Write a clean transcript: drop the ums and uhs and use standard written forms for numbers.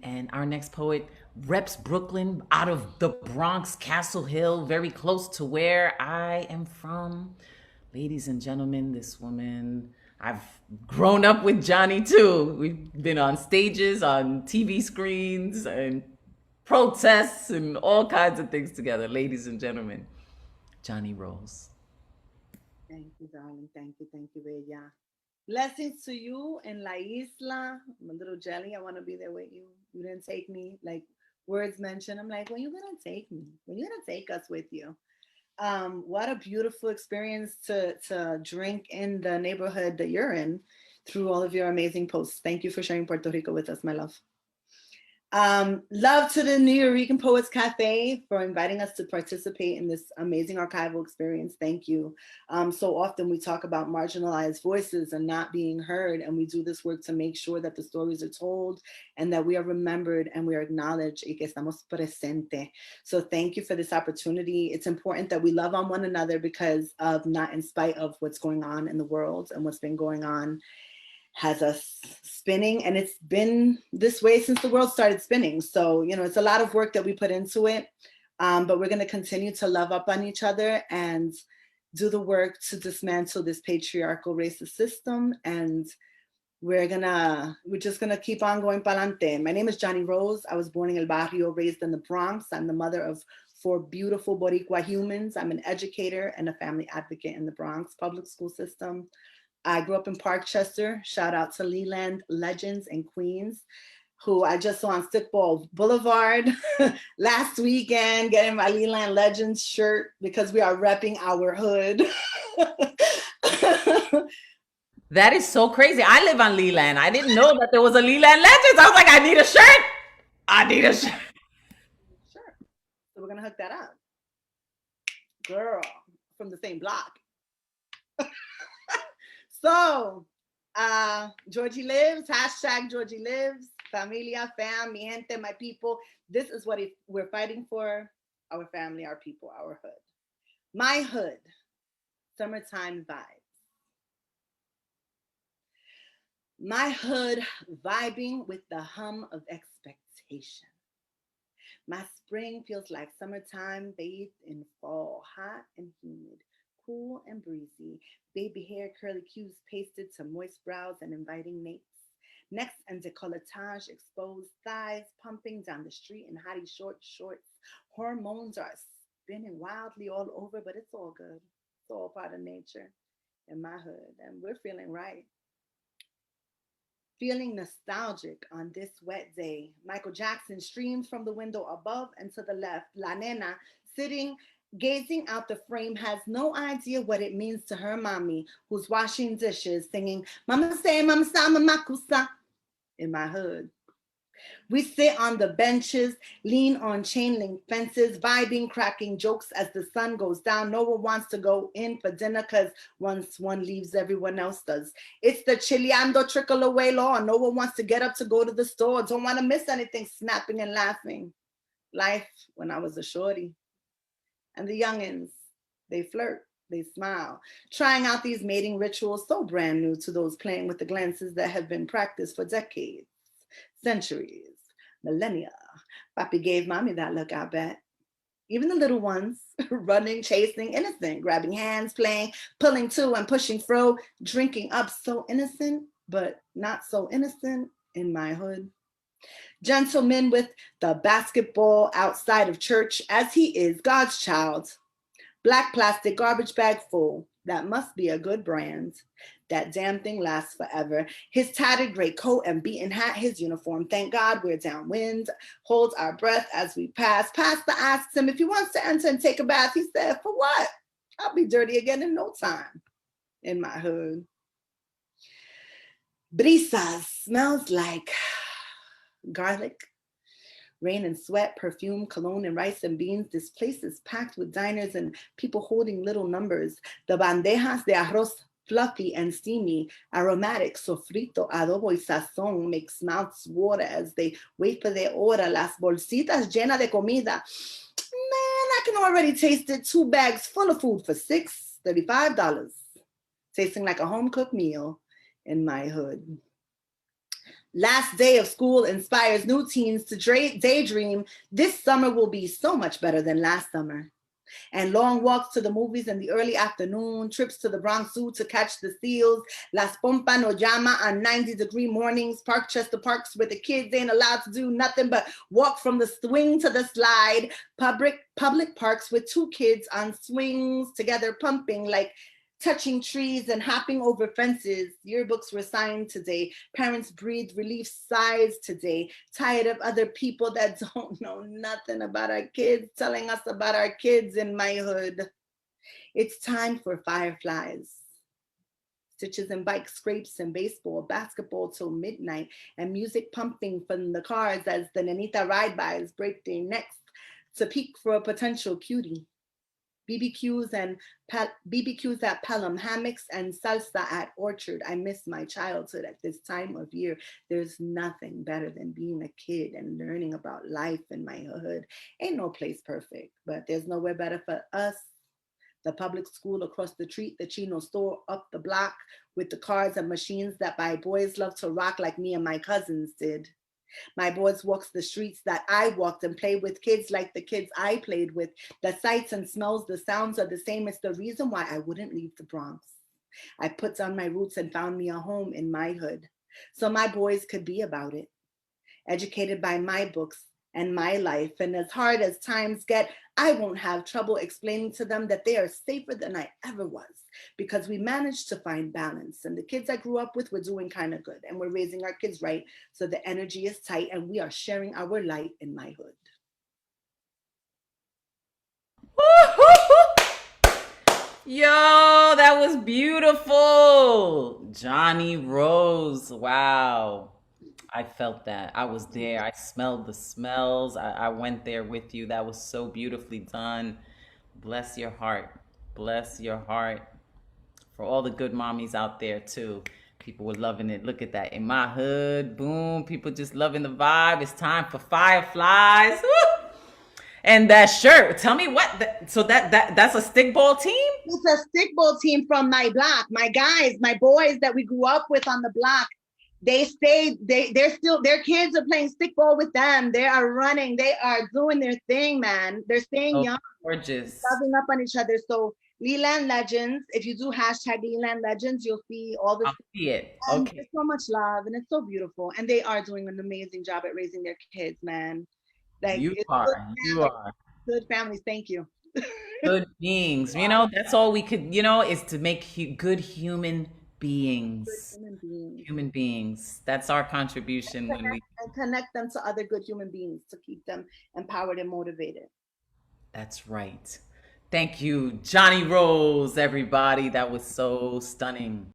And our next poet reps Brooklyn out of the Bronx, Castle Hill, very close to where I am from. Ladies and gentlemen, this woman, I've grown up with Jani too. We've been on stages, on TV screens, and protests, and all kinds of things together. Ladies and gentlemen, Jani Rose. Thank you, darling. Thank you, Bella. Blessings to you in La Isla. I'm a little jelly. I want to be there with you. You didn't take me, like Wordz mentioned. I'm like, when you gonna take me? When you gonna take us with you? What a beautiful experience to drink in the neighborhood that you're in through all of your amazing posts. Thank you for sharing Puerto Rico with us, my love. Love to the Nuyorican Poets Café for inviting us to participate in this amazing archival experience. Thank you. So often we talk about marginalized voices and not being heard, and we do this work to make sure that the stories are told and that we are remembered and we are acknowledged y que estamos presente. So thank you for this opportunity. It's important that we love on one another because of, not in spite of, what's going on in the world, and what's been going on has us spinning, and it's been this way since the world started spinning. So, it's a lot of work that we put into it, but we're going to continue to love up on each other and do the work to dismantle this patriarchal racist system. And we're just gonna keep on going pa'lante. My name is Jani Rose. I was born in El Barrio, raised in the Bronx. I'm the mother of 4 beautiful Boricua humans. I'm an educator and a family advocate in the Bronx public school system. I grew up in Parkchester. Shout out to Leland Legends in Queens, who I just saw on Stickball Boulevard last weekend, getting my Leland Legends shirt because we are repping our hood. That is so crazy. I live on Leland. I didn't know that there was a Leland Legends. I was like, I need a shirt. I need a shirt. Sure. So we're going to hook that up. Girl, from the same block. So, Georgie lives, hashtag Georgie lives, familia, fam, mi gente, my people. This is what we're fighting for: our family, our people, our hood. My hood, summertime vibes. My hood vibing with the hum of expectation. My spring feels like summertime bathed in fall, hot and humid, cool and breezy, baby hair curly cues pasted to moist brows and inviting napes. Necks and decolletage, exposed thighs pumping down the street in hottie shorts. Hormones are spinning wildly all over, but it's all good. It's all part of nature in my hood, and we're feeling right. Feeling nostalgic on this wet day. Michael Jackson streams from the window above and to the left. La Nena, sitting, gazing out the frame, has no idea what it means to her mommy, who's washing dishes, singing, Mama say, Mama sa, Mama kusa, in my hood. We sit on the benches, lean on chain link fences, vibing, cracking jokes as the sun goes down. No one wants to go in for dinner because once one leaves, everyone else does. It's the chileando trickle away law. No one wants to get up to go to the store. Don't want to miss anything, snapping and laughing. Life when I was a shorty. And the youngins, they flirt. They smile, trying out these mating rituals so brand new to those playing with the glances that have been practiced for decades, centuries, millennia. Papi gave mommy that look, I bet. Even the little ones, running, chasing, innocent, grabbing hands, playing, pulling to and pushing fro, drinking up, so innocent, but not so innocent in my hood. Gentleman with the basketball outside of church, as he is God's child. Black plastic garbage bag full. That must be a good brand. That damn thing lasts forever. His tattered gray coat and beaten hat, his uniform. Thank God we're downwind. Holds our breath as we pass. Pastor asks him if he wants to enter and take a bath. He said, for what? I'll be dirty again in no time. In my hood. Brisa smells like garlic, rain and sweat, perfume, cologne, and rice and beans. This place is packed with diners and people holding little numbers. The bandejas de arroz, fluffy and steamy, aromatic, sofrito, adobo y sazón, makes mouths water as they wait for their order. Las bolsitas llenas de comida. Man, I can already taste it. 2 bags full of food for $35. Tasting like a home-cooked meal in my hood. Last day of school inspires new teens to daydream. This summer will be so much better than last summer. And long walks to the movies in the early afternoon, trips to the Bronx Zoo to catch the seals, Las Pompa no Llama on 90-degree mornings, Parkchester parks where the kids ain't allowed to do nothing but walk from the swing to the slide, public parks with two kids on swings together pumping like touching trees and hopping over fences. Yearbooks were signed today. Parents breathed relief sighs today, tired of other people that don't know nothing about our kids telling us about our kids in my hood. It's time for fireflies. Stitches and bike scrapes and baseball, basketball till midnight, and music pumping from the cars as the Nanita ride-bys break their necks to peek for a potential cutie. BBQs at Pelham, hammocks and salsa at Orchard. I miss my childhood at this time of year. There's nothing better than being a kid and learning about life in my hood. Ain't no place perfect, but there's nowhere better for us. The public school across the street, the Chino store up the block with the cars and machines that my boys love to rock like me and my cousins did. My boys walks the streets that I walked and played with kids like the kids I played with. The sights and smells, the sounds are the same. It's the reason why I wouldn't leave the Bronx. I put down my roots and found me a home in my hood so my boys could be about it. Educated by my books and my life, and as hard as times get, I won't have trouble explaining to them that they are safer than I ever was because we managed to find balance. And the kids I grew up with were doing kind of good, and we're raising our kids right, so the energy is tight, and we are sharing our light in my hood. Yo, that was beautiful. Jani Rose. Wow. I felt that. I was there. I smelled the smells. I went there with you. That was so beautifully done. Bless your heart. Bless your heart. For all the good mommies out there, too. People were loving it. Look at that. In my hood, boom. People just loving the vibe. It's time for fireflies. Woo! And that shirt. Tell me what. So that's a stickball team? It's a stickball team from my block. My guys, my boys that we grew up with on the block. They stayed, they're still, their kids are playing stickball with them. They are running. They are doing their thing, man. They're staying young. Gorgeous. Loving up on each other. So Leland Legends, if you do hashtag Leland Legends, you'll see all this. I'll see it. And Okay. there's so much love and it's so beautiful. And they are doing an amazing job at raising their kids, man. Like You are. Good families. Thank you. Good beings. That's all we could, is to make good human beings. Good human beings. Human beings. That's our contribution when we and connect them to other good human beings to keep them empowered and motivated. That's right. Thank you, Jani Rose, everybody. That was so stunning.